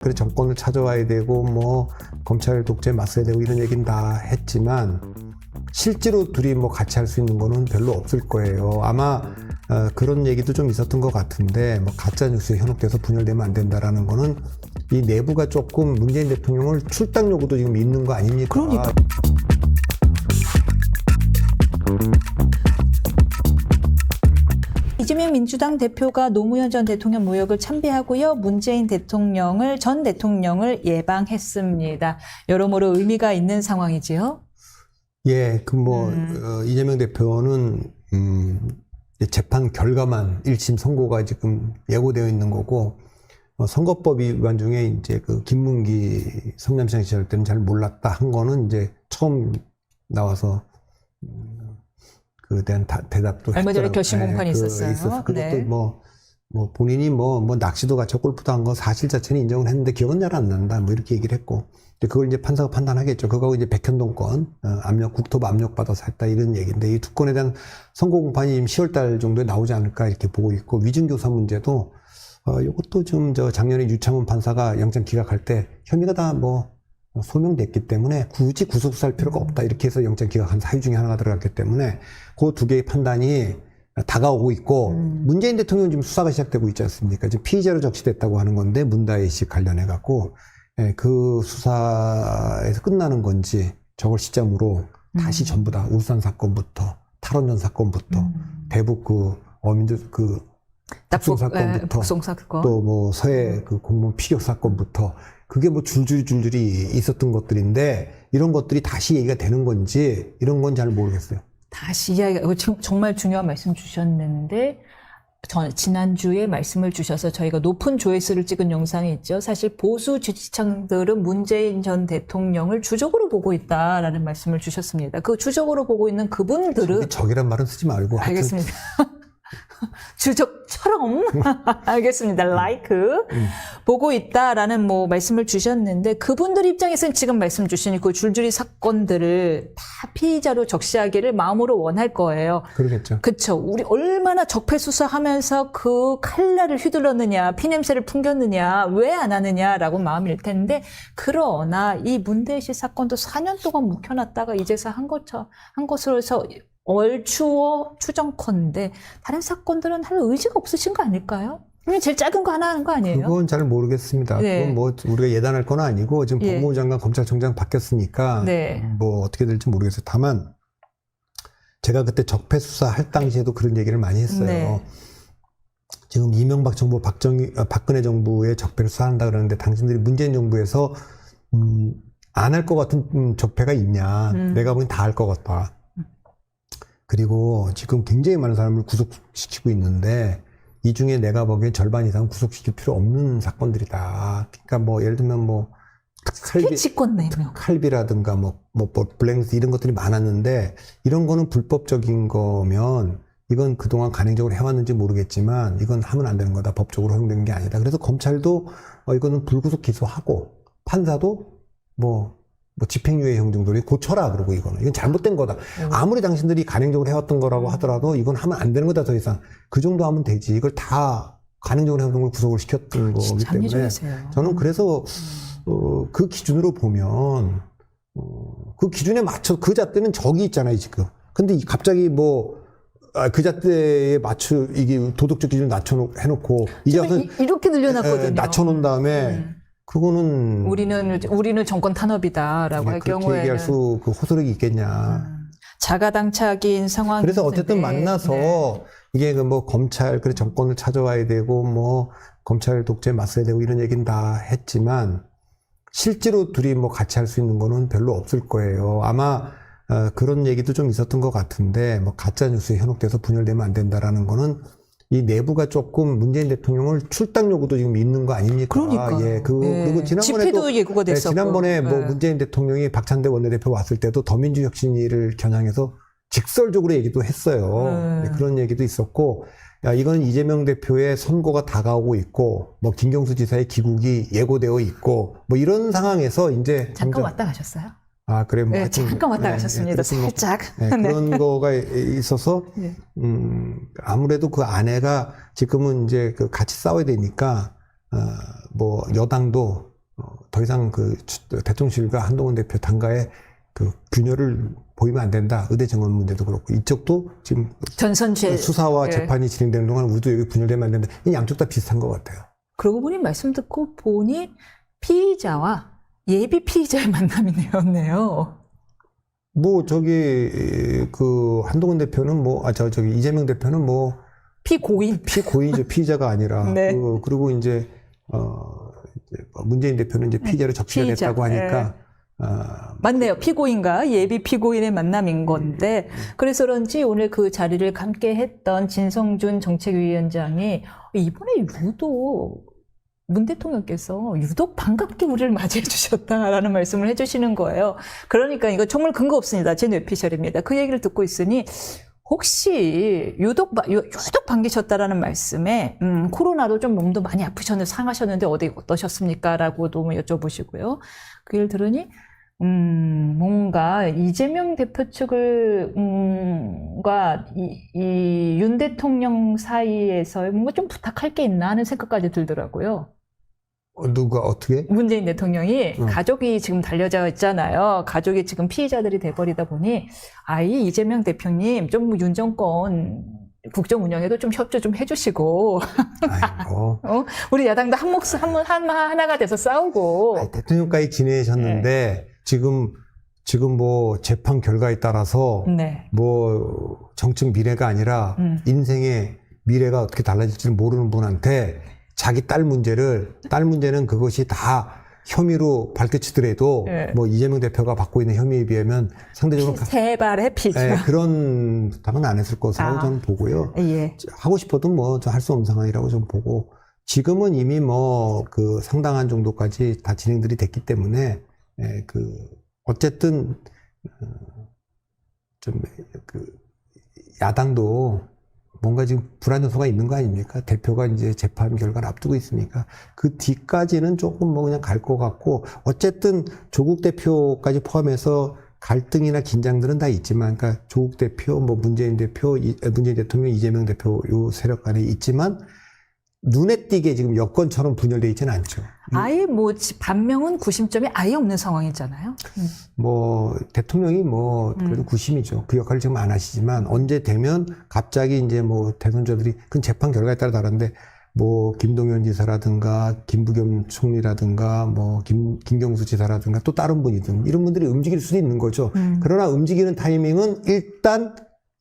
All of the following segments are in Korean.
그래 정권을 찾아와야 되고 뭐 검찰 독재에 맞서야 되고 이런 얘기는 다 했지만 실제로 둘이 뭐 같이 할 수 있는 거는 별로 없을 거예요. 아마 그런 얘기도 좀 있었던 것 같은데 뭐 가짜 뉴스에 현혹돼서 분열되면 안 된다라는 거는 이 내부가 조금 문재인 대통령을 출당 요구도 지금 있는 거 아닙니까? 그러니까. 이재명 민주당 대표가 노무현 전 대통령 무역을 참배하고요. 문재인 전 대통령을 예방했습니다. 여러모로 의미가 있는 상황이지요. 예, 이재명 대표는 재판 결과만 1심 선고가 지금 예고되어 있는 거고 선거법 위반 중에 이제 그 김문기 성남시장 시절 때는 잘 몰랐다 한 거는 이제 처음 나와서 그에 대한 대답도 얼마 전에 했더라고요. 결심 공판이 있었어요. 그것도 네. 본인이 낚시도 같이 골프도 한 거 사실 자체는 인정을 했는데 기억은 잘 안 난다. 뭐 이렇게 얘기를 했고. 그걸 이제 판사가 판단하겠죠. 그거하고 이제 백현동 건, 국토부 압력받아서 했다 이런 얘기인데 이 두 건에 대한 선고 공판이 10월 달 정도에 나오지 않을까 이렇게 보고 있고 위증교사 문제도, 요것도 좀 작년에 유창훈 판사가 영장 기각할 때 혐의가 다 소명됐기 때문에 굳이 구속수사할 필요가 없다. 이렇게 해서 영장 기각한 사유 중에 하나가 들어갔기 때문에 그 두 개의 판단이 다가오고 있고 문재인 대통령은 지금 수사가 시작되고 있지 않습니까? 지금 피의자로 적시됐다고 하는 건데 문다혜 씨 관련해 갖고 그 수사에서 끝나는 건지 저걸 시점으로 다시 전부 다 울산 사건부터 탈원전 사건부터 대북 어민들 북송 사건부터 또 서해 공무원 피격 사건부터 그게 줄줄이 있었던 것들인데 이런 것들이 다시 얘기가 되는 건지 이런 건 잘 모르겠어요. 다시 이야기가 정말 중요한 말씀 주셨는데 지난주에 말씀을 주셔서 저희가 높은 조회수를 찍은 영상이 있죠. 사실 보수 지지층들은 문재인 전 대통령을 주적으로 보고 있다라는 말씀을 주셨습니다. 그 주적으로 보고 있는 그분들은 적이란 말은 쓰지 말고 알겠습니다. 주적처럼 알겠습니다. 보고 있다라는 말씀을 주셨는데 그분들 입장에서는 지금 말씀 주신 그 줄줄이 사건들을 다 피의자로 적시하기를 마음으로 원할 거예요. 그러겠죠. 그렇죠. 우리 얼마나 적폐 수사하면서 그 칼날을 휘둘렀느냐, 피냄새를 풍겼느냐, 왜 안 하느냐라고 마음일 텐데 그러나 이 문대희 씨 사건도 4년 동안 묵혀놨다가 이제서 한 것으로서 얼추어 추정컨대 다른 사건들은 할 의지가 없으신 거 아닐까요? 제일 작은 거 하나 하는 거 아니에요? 그건 잘 모르겠습니다. 네. 그건 우리가 예단할 건 아니고 지금 법무부 장관 검찰총장 바뀌었으니까 네. 어떻게 될지 모르겠어요. 다만 제가 그때 적폐 수사할 당시에도 그런 얘기를 많이 했어요. 네. 지금 이명박 정부 박근혜 정부의 적폐를 수사한다 그러는데 당신들이 문재인 정부에서 안 할 것 같은 적폐가 있냐. 내가 보기엔 다 할 것 같다. 그리고 지금 굉장히 많은 사람을 구속시키고 있는데 이 중에 내가 보기엔 절반 이상 구속시킬 필요 없는 사건들이다. 그러니까 예를 들면 칼비라든가 블랙리스트 이런 것들이 많았는데 이런 거는 불법적인 거면 이건 그동안 간행적으로 해왔는지 모르겠지만 이건 하면 안 되는 거다. 법적으로 허용된 게 아니다. 그래서 검찰도 이거는 불구속 기소하고 판사도 집행유예형 정도로 고쳐라 그러고 이건 잘못된 거다. 아무리 당신들이 간행적으로 해왔던 거라고 하더라도 이건 하면 안 되는 거다 더 이상. 그 정도 하면 되지. 이걸 다 간행적으로 해왔던 걸 구속을 시켰던 거기 때문에 저는 그래서 그 기준으로 보면 그 기준에 맞춰 그 잣대는 적이 있잖아요 지금. 근데 갑자기 그 잣대에 맞춰 이게 도덕적 기준을 해놓고 이제 이렇게 늘려놨거든요. 낮춰놓은 다음에. 그거는 우리는 정권 탄압이다라고 할 경우에는 그렇게 얘기할 그 호소력이 있겠냐. 자가당착인 상황. 그래서 어쨌든 만나서 이게 검찰 정권을 찾아와야 되고 검찰 독재에 맞서야 되고 이런 얘기는 다 했지만 실제로 둘이 같이 할 수 있는 거는 별로 없을 거예요. 아마 그런 얘기도 좀 있었던 것 같은데 가짜 뉴스에 현혹돼서 분열되면 안 된다라는 거는 이 내부가 조금 문재인 대통령을 출당 요구도 지금 있는 거 아닙니까? 그러니까. 예, 그리고 지난번에도 예고가 됐었고. 지난번에 문재인 대통령이 박찬대 원내대표 왔을 때도 더민주혁신위를 겨냥해서 직설적으로 얘기도 했어요. 그런 얘기도 있었고, 이건 이재명 대표의 선거가 다가오고 있고, 김경수 지사의 귀국이 예고되어 있고, 이런 상황에서 이제 잠깐 왔다 가셨어요? 아, 그래, 네, 잠깐 왔다 가셨습니다. 살짝. 그런 거가 있어서, 아무래도 그 아내가 지금은 이제 같이 싸워야 되니까, 여당도 더 이상 그 대통령실과 한동훈 대표 당과의 그 균열을 보이면 안 된다. 의대 정원 문제도 그렇고 이쪽도 지금 전선제 수사와 예. 재판이 진행되는 동안 우리도 여기 분열되면 안 된다. 이 양쪽 다 비슷한 것 같아요. 그러고 보니 말씀 듣고 보니 피의자와 예비 피의자의 만남이네요. 뭐 저기 그 한동훈 대표는 뭐 저기 이재명 대표는 뭐 피고인. 피고인이죠. 피의자가 아니라 네. 그리고 이제 문재인 대표는 이제 피의자로 적시가 피의자. 됐다고 하니까 맞네요. 피고인과 예비 피고인의 만남인 건데 그래서 그런지 오늘 그 자리를 함께 했던 진성준 정책위원장이 이번에 유독 문 대통령께서 유독 반갑게 우리를 맞이해 주셨다라는 말씀을 해주시는 거예요. 그러니까 이거 정말 근거 없습니다. 제 뇌피셜입니다. 그 얘기를 듣고 있으니 혹시 유독 반기셨다라는 말씀에 코로나로 좀 몸도 많이 아프셨는데 상하셨는데 어디 어떠셨습니까? 라고도 여쭤보시고요. 그 얘기를 들으니 뭔가 이재명 대표 측을 이 윤 대통령 사이에서 뭔가 좀 부탁할 게 있나 하는 생각까지 들더라고요. 누가 어떻게? 문재인 대통령이 가족이 지금 달려져 있잖아요. 가족이 지금 피의자들이 돼버리다 보니 아이 이재명 대표님 좀 윤 정권 국정 운영에도 좀 협조 좀 해주시고 아이고. 우리 야당도 하나가 돼서 싸우고 대통령까지 지내셨는데 지금 뭐 재판 결과에 따라서 네. 뭐 정책 미래가 아니라 인생의 미래가 어떻게 달라질지 모르는 분한테 자기 딸 문제는 그것이 다 혐의로 밝혀지더라도 네. 뭐 이재명 대표가 받고 있는 혐의에 비하면 상대적으로 세 발의 피자. 그런 부탁은 안 했을 것으로 저는 보고요. 예. 하고 싶어도 뭐 할 수 없는 상황이라고 좀 보고 지금은 이미 뭐 그 상당한 정도까지 다 진행들이 됐기 때문에 어쨌든 좀 그 야당도 뭔가 지금 불안 요소가 있는 거 아닙니까? 대표가 이제 재판 결과를 앞두고 있으니까 그 뒤까지는 조금 뭐 그냥 갈 것 같고 어쨌든 조국 대표까지 포함해서 갈등이나 긴장들은 다 있지만 그러니까 조국 대표, 뭐 문재인 대통령, 이재명 대표 요 세력 간에 있지만 눈에 띄게 지금 여권처럼 분열되어 있지는 않죠. 아예 뭐 반명은 구심점이 아예 없는 상황이잖아요. 뭐 대통령이 뭐 그래도 구심이죠. 그 역할을 지금 안 하시지만 언제 되면 갑자기 이제 뭐 대선자들이 그 재판 결과에 따라 다른데 뭐 김동연 지사라든가 김부겸 총리라든가 뭐 김경수 지사라든가 또 다른 분이든 이런 분들이 움직일 수도 있는 거죠. 그러나 움직이는 타이밍은 일단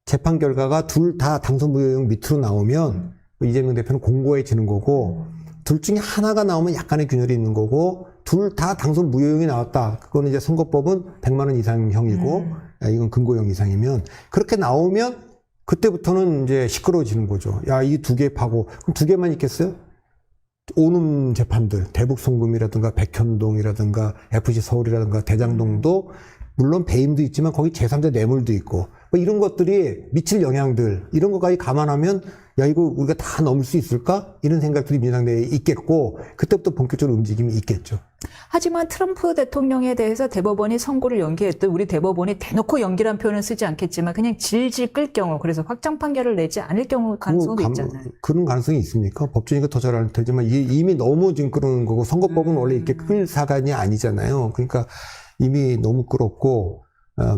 재판 결과가 둘 다 당선 무효형 밑으로 나오면 이재명 대표는 공고해지는 거고 둘 중에 하나가 나오면 약간의 균열이 있는 거고 둘 다 당선 무효형이 나왔다. 그거는 이제 선거법은 100만 원 이상형이고 이건 금고형 이상이면 그렇게 나오면 그때부터는 이제 시끄러워지는 거죠. 야, 이 두 개 파고 그럼 두 개만 있겠어요? 오는 재판들 대북송금이라든가 백현동이라든가 FC 서울이라든가 대장동도 물론 배임도 있지만 거기 제3자 뇌물도 있고 뭐 이런 것들이 미칠 영향들 이런 것까지 감안하면 야 이거 우리가 다 넘을 수 있을까? 이런 생각들이 민주당내에 있겠고 그때부터 본격적으로 움직임이 있겠죠. 하지만 트럼프 대통령에 대해서 대법원이 선고를 연기했던 우리 대법원이 대놓고 연기란 표현은 쓰지 않겠지만 그냥 질질 끌 경우 그래서 확정 판결을 내지 않을 경우 가능성도 있잖아요. 그런 가능성이 있습니까? 법조인가 더 잘 알 테지만 이미 너무 지금 끌어오는 거고 선거법은 원래 이렇게 끌 사안이 아니잖아요. 그러니까 이미 너무 끌었고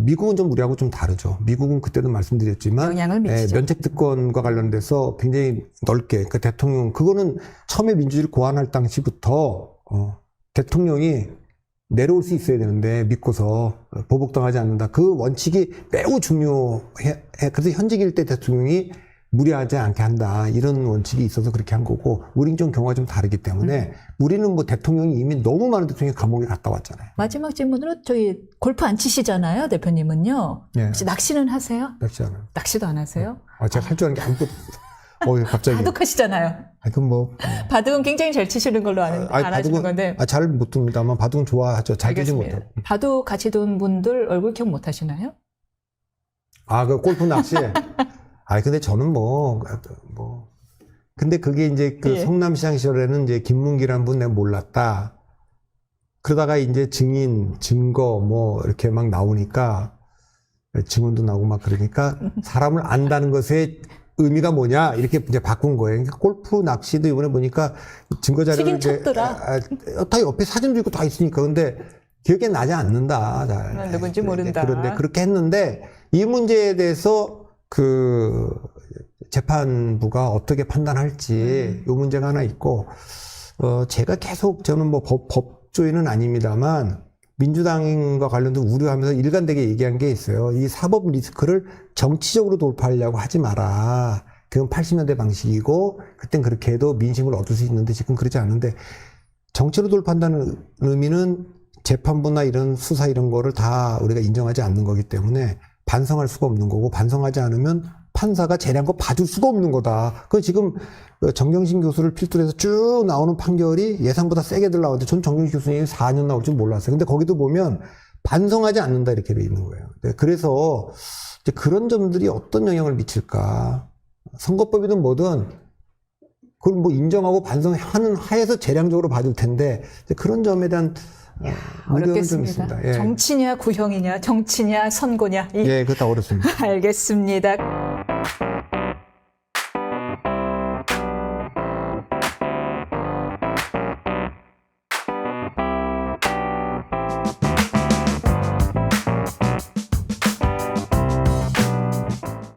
미국은 좀 우리하고 좀 다르죠. 미국은 그때도 말씀드렸지만 영향을 미치죠. 면책특권과 관련돼서 굉장히 넓게 그러니까 대통령 그거는 처음에 민주주의를 고안할 당시부터 대통령이 내려올 수 있어야 되는데 믿고서 보복당하지 않는다. 그 원칙이 매우 중요해. 그래서 현직일 때 대통령이 무리하지 않게 한다. 이런 원칙이 있어서 그렇게 한 거고 우리는 좀 경우가 좀 다르기 때문에 우리는 뭐 대통령이 이미 너무 많은 대통령이 감옥에 갔다 왔잖아요. 마지막 질문으로 저희 골프 안 치시잖아요, 대표님은요. 예. 혹시 낚시는 하세요? 낚시 안 해요. 낚시도 안 하세요? 제가 할 줄 아는 게 아무것도 없어요. 갑자기. 바둑하시잖아요. 그럼 뭐. 바둑은 굉장히 잘 치시는 걸로 알아주는 건데. 잘 못 둡니다만 바둑은 좋아하죠. 잘 두지 알겠습니다. 못해요. 바둑 같이 둔 분들 얼굴 기억 못 하시나요? 그 골프 낚시. 근데 저는 근데 그게 이제 그 예. 성남시장 시절에는 이제 김문기라는 분 내가 몰랐다. 그러다가 이제 증인, 증거 뭐 이렇게 막 나오니까 증언도 나오고 막 그러니까 사람을 안다는 것에 의미가 뭐냐 이렇게 이제 바꾼 거예요. 그러니까 골프 낚시도 이번에 보니까 증거 자료를 치긴 쳤더라. 다 옆에 사진도 있고 다 있으니까 근데 기억에 나지 않는다. 잘. 누군지 모른다. 그런데 그렇게 했는데 이 문제에 대해서 그 재판부가 어떻게 판단할지 이 문제가 하나 있고 제가 계속 저는 뭐 법조인은 아닙니다만 민주당과 관련된 우려하면서 일관되게 얘기한 게 있어요. 이 사법 리스크를 정치적으로 돌파하려고 하지 마라. 그건 80년대 방식이고 그땐 그렇게 해도 민심을 얻을 수 있는데 지금 그러지 않는데 정치로 돌파한다는 의미는 재판부나 이런 수사 이런 거를 다 우리가 인정하지 않는 거기 때문에 반성할 수가 없는 거고 반성하지 않으면 판사가 재량껏 봐줄 수가 없는 거다. 그 지금 정경심 교수를 필두로 해서 쭉 나오는 판결이 예상보다 세게들 나오는데 전 정경심 교수님이 4년 나올 줄 몰랐어요. 근데 거기도 보면 반성하지 않는다 이렇게 돼 있는 거예요. 그래서 이제 그런 점들이 어떤 영향을 미칠까. 선거법이든 뭐든 그걸 뭐 인정하고 반성하는 하에서 재량적으로 봐줄 텐데 그런 점에 대한 우려는 좀 어렵겠습니다. 있습니다. 예. 정치냐 구형이냐 정치냐 선거냐 예, 그거 다 어렵습니다. 알겠습니다.